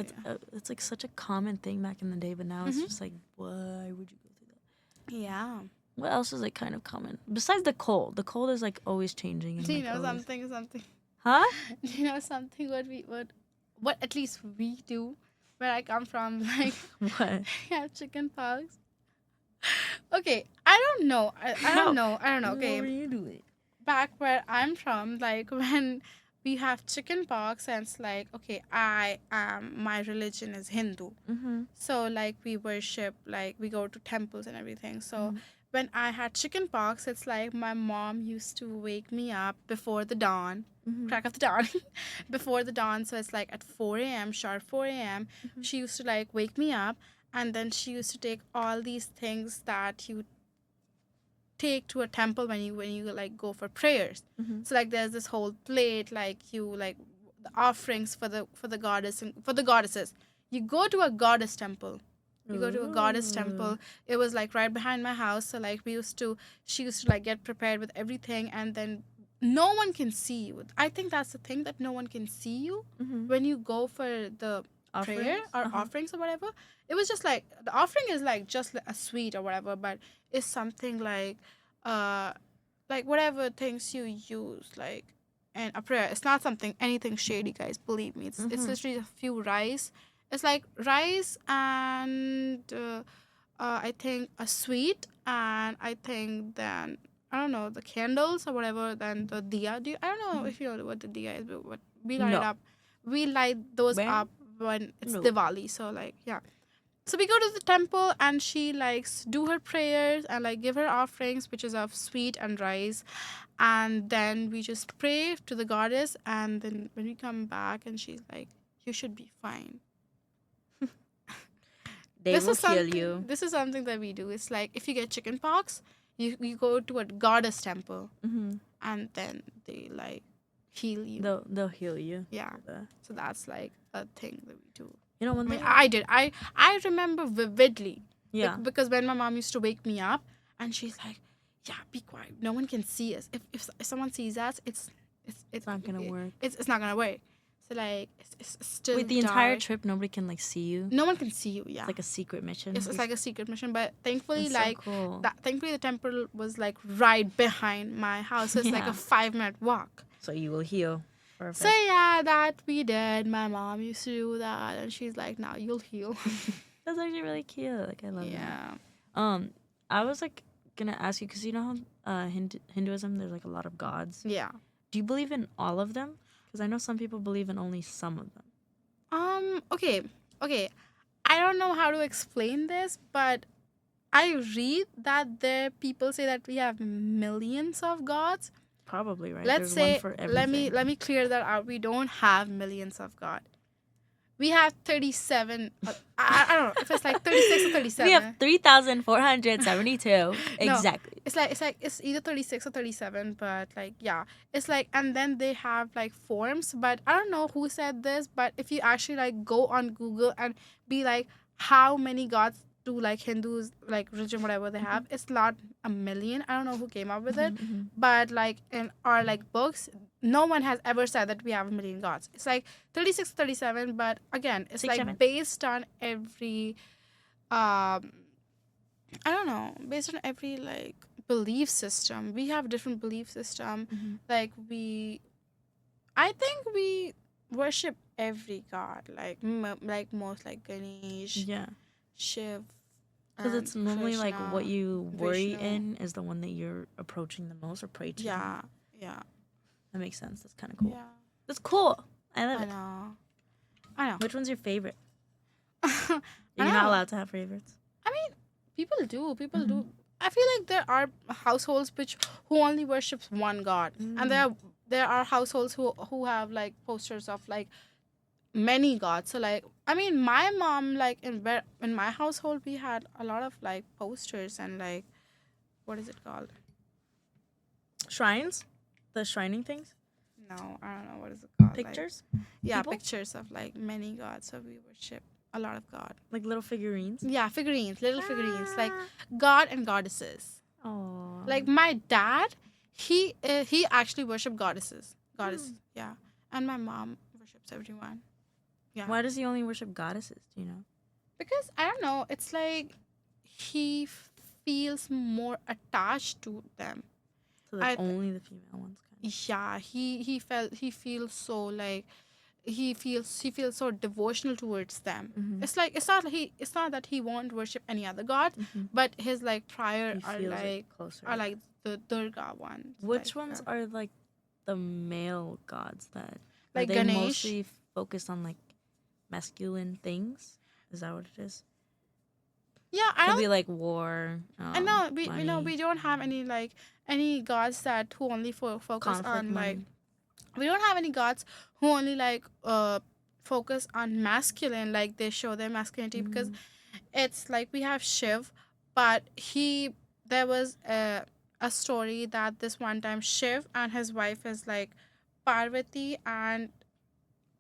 it's like such a common thing back in the day, but now it's just like, why would you go through that? Yeah. What else is like kind of common besides the cold? The cold is like always changing. And, Do you like, know always... something? Huh? Do you know something? What at least we do, where I come from, like what? Yeah, chicken pox. Okay, I don't know. I don't know. Okay. What were you doing? Back where I'm from, like when we have chicken pox, and it's like, okay, my religion is Hindu. So like we worship, like we go to temples and everything. So when I had chicken pox, it's like my mom used to wake me up before the dawn, crack of the dawn, before the dawn. So it's like at 4 a.m., sharp 4 a.m. She used to like wake me up, and then she used to take all these things that you take to a temple when you like go for prayers. So like there's this whole plate, like you like the offerings for the goddess and for the goddesses. You go to a goddess temple. It was like right behind my house. So like she used to like get prepared with everything, and then no one can see you. I think that's the thing, that no one can see you when you go for the prayer or offerings or whatever. It was just like the offering is like just a sweet or whatever, but it's something like whatever things you use like in a prayer. It's not anything shady, guys, believe me. It's literally a few rice. It's like rice and I think a sweet, and I think then I don't know, the candles or whatever, then the diya. I don't know if you know what the diya is, but what we light up. We light those up when it's Diwali. So like, yeah. So we go to the temple, and she likes do her prayers and like give her offerings, which is of sweet and rice, and then we just pray to the goddess, and then when we come back, and she's like, "You should be fine." They will heal you. This is something that we do. It's like if you get chicken pox, you go to a goddess temple, and then they like heal you. They'll heal you. Yeah. So that's like a thing that we do. You know, one thing I did. I remember vividly. Yeah. Because when my mom used to wake me up, and she's like, "Yeah, be quiet. No one can see us. If someone sees us, it's not gonna work. It's not gonna work." So like it's still. Wait, the entire trip, nobody can like see you. No one can see you. Yeah. It's like a secret mission. It's like a secret mission, but thankfully, That's so cool. Thankfully the temple was like right behind my house. So it's like a 5-minute walk. So you will heal. Perfect. So yeah, that we did. My mom used to do that, and she's like, "Now you'll heal." That's actually really cute. Like I love that. Yeah. I was like gonna ask you, because you know how Hinduism, there's like a lot of gods. Yeah. Do you believe in all of them? Because I know some people believe in only some of them. Okay. I don't know how to explain this, but I read that people say that we have millions of gods. Probably, right? Let's say, let me clear that out. We don't have millions of God. We have 37. I don't know if it's like 36 or 37. We have 3,472. Exactly. No, it's either 36 or 37, but like, yeah. It's like, and then they have like forms, but I don't know who said this, but if you actually like go on Google and be like, how many gods do like Hindus, like religion, whatever they have, it's not a million. I don't know who came up with it, but like in our like books, no one has ever said that we have a million gods. It's like 36, 37, but again, it's like based on every, I don't know, based on every like belief system. We have different belief system. Like I think we worship every god, like most like Ganesh, Shiv. Because it's normally Krishna, like what you worry Vishnu. in is the one that you're approaching the most or pray to. Yeah. That makes sense. That's kind of cool. Yeah. That's cool. I love I it. know. I know. Which one's your favorite? I You're not know. allowed to have favorites. I mean, people do. People Mm-hmm. do. I feel like there are households who only worships one god, and there are households who have like posters of like many gods. So like, I mean, my mom, like in my household, we had a lot of like posters and like, what is it called? Shrines? The shrining things? No, I don't know what is it called. Pictures? Like, yeah, People? pictures of like many gods. So we worship a lot of god. Like little figurines? Yeah, figurines, little figurines, like god and goddesses. Oh. Like my dad, he actually worshipped goddesses, yeah, and my mom worships everyone. Yeah. Why does he only worship goddesses? Do you know? Because I don't know, it's like he feels more attached to them. So that's only the female ones. Kind of. Yeah, he feels so like he feels so devotional towards them. Mm-hmm. It's like it's not that he won't worship any other god, but his like prior are like closer. are like the Durga ones. Which like, ones are like the male gods that like are they Ganesh? mostly focused on like masculine things? Is that what it is? Yeah, I Could don't. be like war. I know we money, know we don't have any gods that who only focus conflict, on money. like we don't have any gods who only like focus on masculine, like they show their masculinity, because it's like we have Shiv, but there was a story that this one time Shiv and his wife is like Parvati, and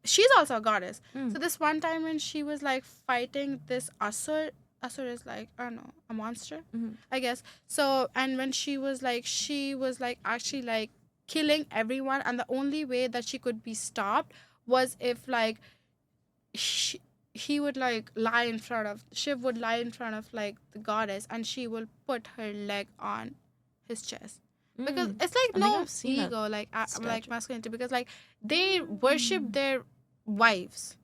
she's also a goddess. So this one time when she was like fighting this Asur is like, I don't know, a monster, I guess. So and when she was like actually like killing everyone, and the only way that she could be stopped was if like he would like Shiv would lie in front of like the goddess, and she will put her leg on his chest, because it's like no ego, like like masculinity, because like they worship their wives.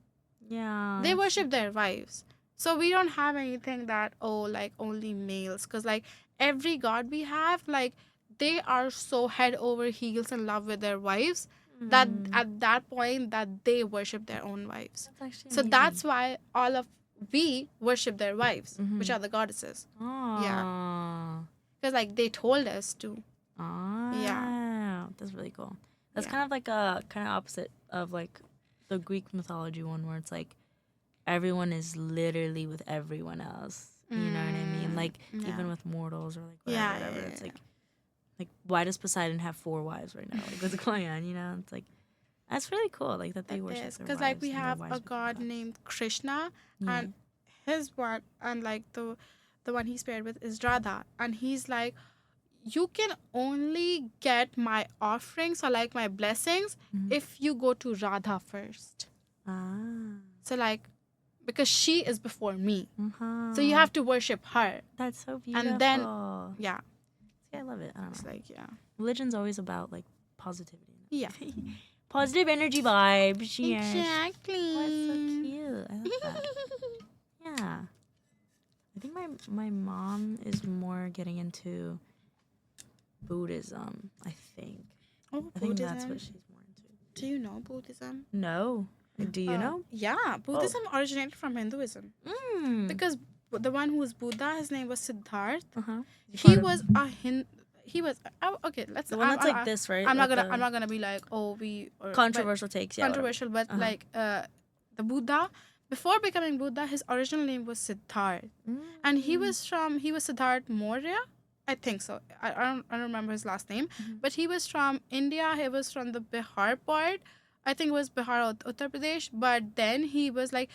Yeah, they worship their wives. So we don't have anything that like only males, because like every god we have, like they are so head over heels in love with their wives that at that point that they worship their own wives. So that's why all of we worship their wives, which are the goddesses. Yeah, because like they told us to. Yeah, that's really cool. That's kind of like a kind of opposite of like the Greek mythology one, where it's like everyone is literally with everyone else. You know what I mean? Like even with mortals or like whatever. It's like why does Poseidon have 4 wives right now? Like what's going on? You know, it's like that's really cool. Like that they worship their wives. Because like we have a god named Krishna, and his one, and like the one he's paired with is Radha, and he's like, you can only get my offerings or like my blessings if you go to Radha first. So like, because she is before me, so you have to worship her. That's so beautiful. And then I love it. I don't know. It's like Religion's always about like positivity. Yeah. Positive energy vibes. Yes. Exactly. Oh, it's so cute. I love that. Yeah. I think my mom is more getting into Buddhism, I think. Oh, I think that's what she's more into. Do you know Buddhism? No. Do you know? Yeah, Buddhism originated from Hinduism. Because the one who was Buddha, his name was Siddharth. He was a He was okay. Let's. The one that's like this, right? I'm like not gonna be like controversial takes. Yeah, controversial, but like the Buddha, before becoming Buddha, his original name was Siddharth, and he was Siddharth Maurya. I think so. I don't remember his last name, but he was from India. He was from the Bihar part. I think it was Bihar or Uttar Pradesh. But then he was like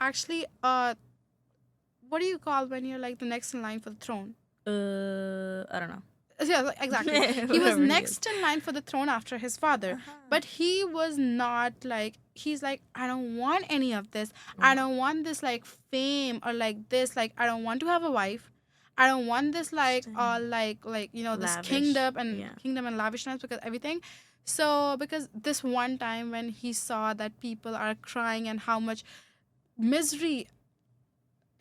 actually what do you call when you're like the next in line for the throne? I don't know. Yeah, exactly. He was next in line for the throne after his father. But he was not like, he's like, I don't want any of this. I don't want this like fame or like this. Like, I don't want to have a wife. I don't want this like you know, this kingdom and lavishness, because everything. So because this one time when he saw that people are crying and how much misery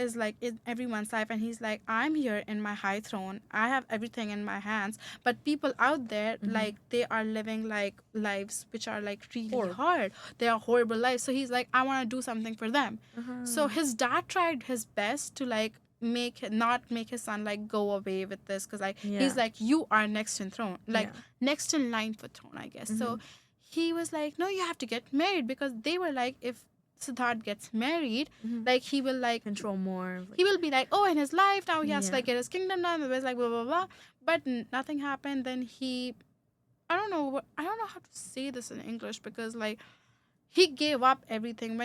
is like in everyone's life, and he's like, I'm here in my high throne, I have everything in my hands, but people out there, like, they are living like lives which are like really hard. They are horrible lives. So he's like, I want to do something for them. So his dad tried his best to like not make his son like go away with this, because like he's like, you are next in throne, like next in line for throne, I guess. So he was like, no, you have to get married, because they were like, if Siddharth gets married, like he will like control more. He will be like, oh, in his life now he has to like get his kingdom done. It was like blah blah blah, but nothing happened. Then I don't know how to say this in English, because like he gave up everything.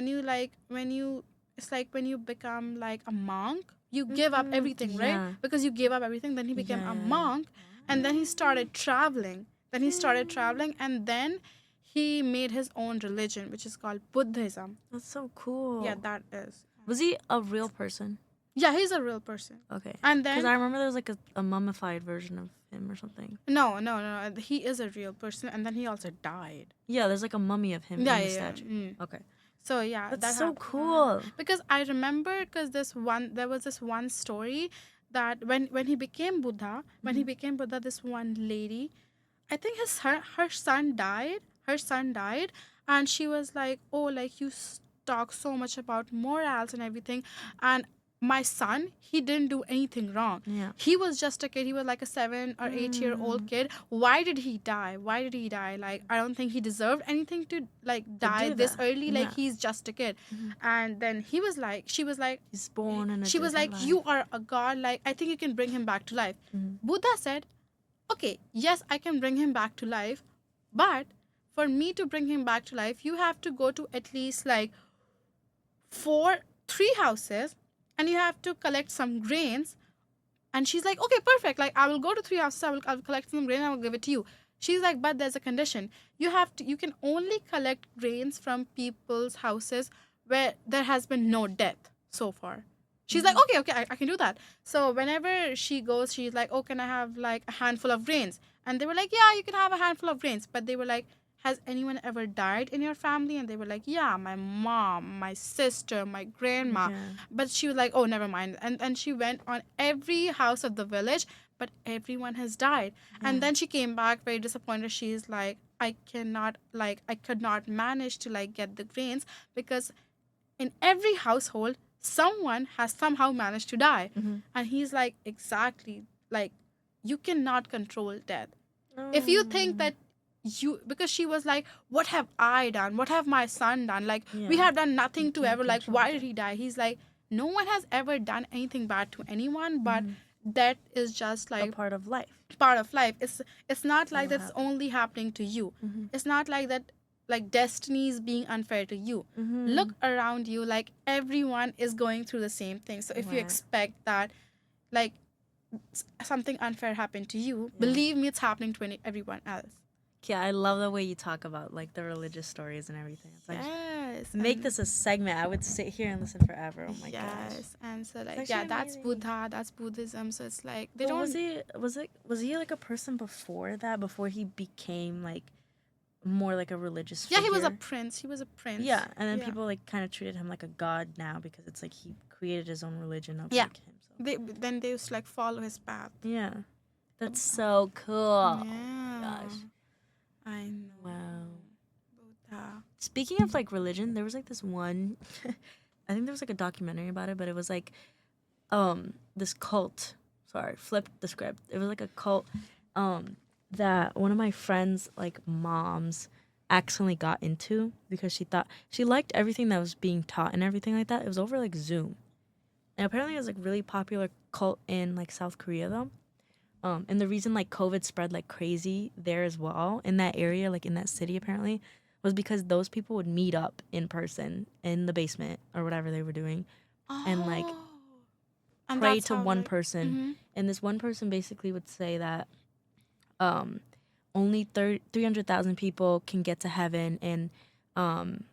It's like when you become like a monk, you give up everything, right? Because you gave up everything. Then he became a monk, and then he started traveling. And then he made his own religion, which is called Buddhism. That's so cool. Yeah, that is. Was he a real person? Yeah, he's a real person. Okay. And then, because I remember there was like a mummified version of him or something. No. He is a real person, and then he also died. Yeah, there's like a mummy of him in the statue. Okay. So yeah, that's so cool. Because I remember, there was this one story that when he became Buddha, this one lady, I think her son died. And she was like, oh, like you talk so much about morals and everything, and my son, he didn't do anything wrong. Yeah. He was just a kid. He was like a 7 or 8-year-old kid. Why did he die? Like, I don't think he deserved anything to like die this early. Like, he's just a kid. And then she was like, he's born in a she was like, life. you are a god. Like, I think you can bring him back to life. Buddha said, okay, yes, I can bring him back to life, but for me to bring him back to life, you have to go to at least like 3 houses, and you have to collect some grains. And she's like, okay, perfect. Like, I will go to 3 houses. I'll collect some grain. I will give it to you. She's like, but there's a condition. You can only collect grains from people's houses where there has been no death so far. She's like, okay, I can do that. So whenever she goes, she's like, oh, can I have like a handful of grains? And they were like, yeah, you can have a handful of grains. But they were like, has anyone ever died in your family? And they were like, yeah, my mom, my sister, my grandma. Yeah. But she was like, oh, never mind. And she went on every house of the village, but everyone has died. And then she came back very disappointed. She's like, I could not manage to like get the grains, because in every household, someone has somehow managed to die. And he's like, exactly, like, you cannot control death. If you think that because she was like, what have I done? What have my son done? Like, we have done nothing to ever, like, why did he die? He's like, no one has ever done anything bad to anyone, but that is just like a part of life. It's not like that's only happening to you. It's not like that, like, destiny is being unfair to you. Look around you, like, everyone is going through the same thing. So if you expect that, like, something unfair happened to you, believe me, it's happening to everyone else. Yeah, I love the way you talk about like the religious stories and everything. It's like, make this a segment. I would sit here and listen forever. Oh my gosh. Yes, and so like, that's Buddha, that's Buddhism. So it's like they don't. Was he like a person before that? Before he became like more like a religious figure? Yeah, he was a prince. Yeah, and then people like kind of treated him like a god now, because it's like he created his own religion of like himself. Then they used to like follow his path. Yeah, that's so cool. Yeah. Gosh. I know. Wow. Buddha. Speaking of like religion, there was like this one, I think there was like a documentary about it, but it was like this cult. Sorry, flipped the script. It was like a cult that one of my friends' like moms accidentally got into, because she thought she liked everything that was being taught and everything like that. It was over like Zoom. And apparently it was like really popular cult in like South Korea though. And the reason like COVID spread like crazy there as well in that area, like in that city apparently, was because those people would meet up in person in the basement or whatever they were doing, and like pray to one person. And this one person basically would say that only 300,000 people can get to heaven, and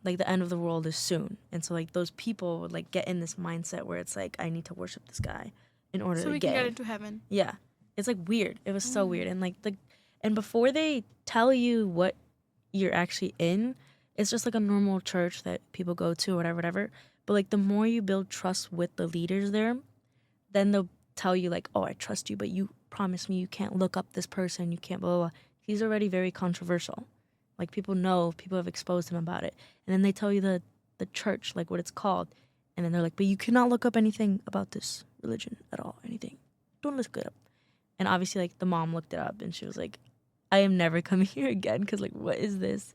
like the end of the world is soon. And so like those people would like get in this mindset where it's like, I need to worship this guy in order to get into heaven. Yeah. It's like weird. It was so weird. And like and before they tell you what you're actually in, it's just like a normal church that people go to, whatever. But like the more you build trust with the leaders there, then they'll tell you like, oh, I trust you, but you promise me you can't look up this person, you can't blah, blah, blah. He's already very controversial. Like people know, people have exposed him about it. And then they tell you the church, like what it's called. And then they're like, but you cannot look up anything about this religion at all, anything. Don't look it up. And obviously like the mom looked it up and she was like, I am never coming here again because like, what is this?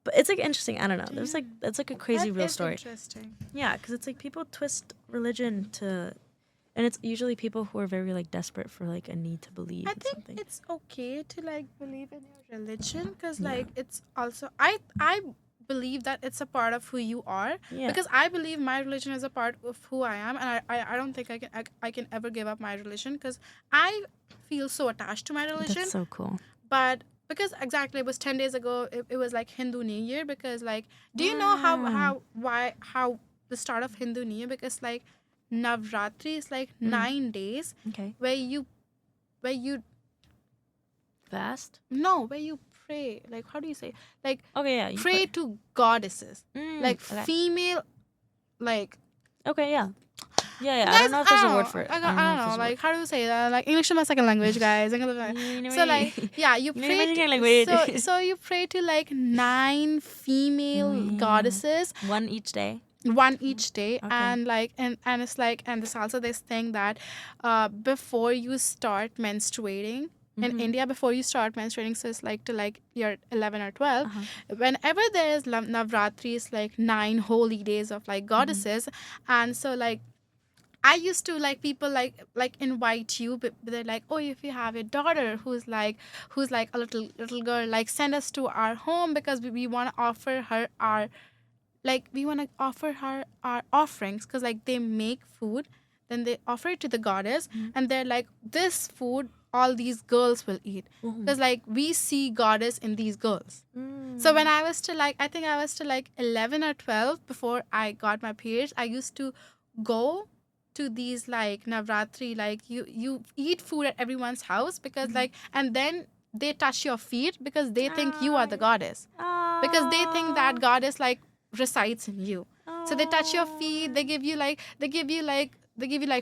But it's like interesting. I don't know. There's like, that's like a crazy real story. Interesting. Yeah, because it's like people twist religion to, and it's usually people who are very like desperate for like a need to believe in something. I think it's okay to like believe in your religion because like it's also I believe that it's a part of who you are because I believe my religion is a part of who I am, and I don't think I can ever give up my religion because I feel so attached to my religion. That's so cool. But because exactly it was 10 days ago, it was like Hindu New Year because like, do you know how the start of Hindu New Year? Because like Navratri is like 9 days where you fast? No, where you pray. Like how do you say? Like pray to goddesses. Female like Yeah, I don't know if there's a word for it. I don't know. Like, how do you say that? Like, English is my second language, guys. So, like, yeah, you pray. So you pray to like 9 female goddesses. One each day. Okay. And like, and it's like, and there's also this thing that, before you start menstruating. In India, before you start menstruating, so it's like to like you're 11 or 12. Whenever there is Navratri, it's like 9 holy days of like goddesses, and so like I used to like people like invite you, but they're like, oh, if you have a daughter who's like a little girl, like send us to our home because we want to offer her our offerings because like they make food, then they offer it to the goddess, and they're like, this food all these girls will eat because like we see goddess in these girls. So when I was to like, I think I was to like 11 or 12 before I got my periods, I used to go to these like Navratri, like you eat food at everyone's house because like, and then they touch your feet because they think you are the goddess, because they think that goddess like resides in you. So they touch your feet, they give you like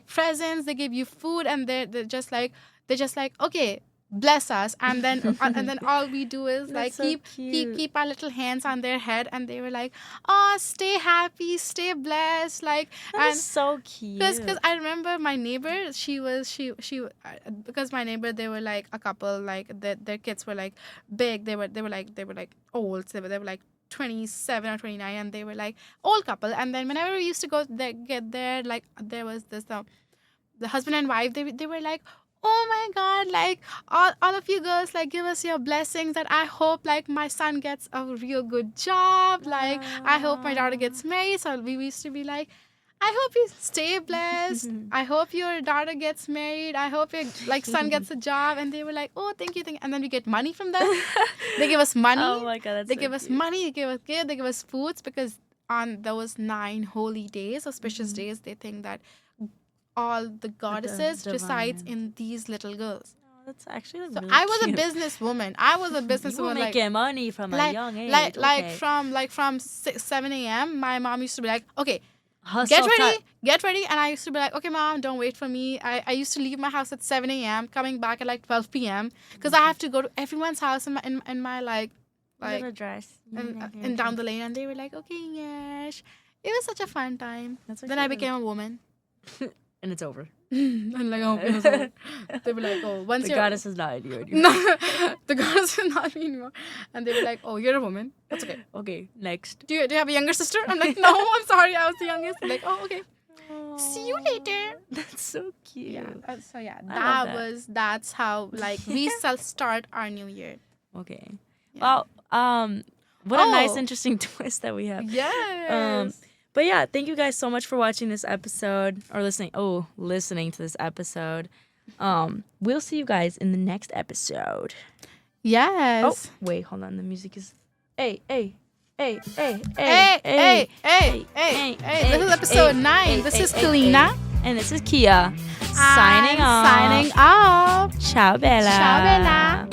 presents, they give you food, and they're just like, okay, bless us, and then all we do is like keep our little hands on their head, and they were like, oh, stay happy, stay blessed, like that's so cute. Because I remember my neighbor, she because my neighbor, they were like a couple, like their kids were like big, they were like old, so they were like 27 or 29, and they were like old couple. And then whenever we used to get there, like there was this the husband and wife, they were like, oh my God, like all of you girls, like give us your blessings that I hope like my son gets a real good job, like I hope my daughter gets married. So we used to be like, I hope you stay blessed, I hope your daughter gets married, I hope your like son gets a job. And they were like, oh, thank you. And then we get money from them. They give us money. Oh my God, they give us money, they give us gift, they give us foods, because on those 9 holy days, auspicious days, they think that all the goddesses resides in these little girls. Oh, that's actually like so really I was cute. A businesswoman. You were making money from a young age. From 7 a.m. my mom used to be like, okay, hustle, get ready. And I used to be like, okay, mom, don't wait for me. I used to leave my house at 7 a.m. coming back at like 12 p.m. because I have to go to everyone's house in my like little dress and down the lane. And they were like, okay, yes. It was such a fun time. Then I became a woman. And it's over. And like, oh, it was over. They were like, oh, once the goddess is not in you anymore. No, the goddess is not in you anymore. And they were like, oh, you're a woman. That's okay. Okay, next. Do you have a younger sister? I'm like, no, I'm sorry, I was the youngest. They're like, oh, okay. See you later. That's so cute. Yeah. So yeah, that's how like we start our new year. Okay. Yeah. Well, what a nice, interesting twist that we have. Yes. But yeah, thank you guys so much for watching this episode or listening to this episode. We'll see you guys in the next episode. Yes. Oh, wait, hold on. The music is hey. This is episode 9. This is Kalina. And this is Kia. Signing off. Ciao, Bella. Ciao, Bella.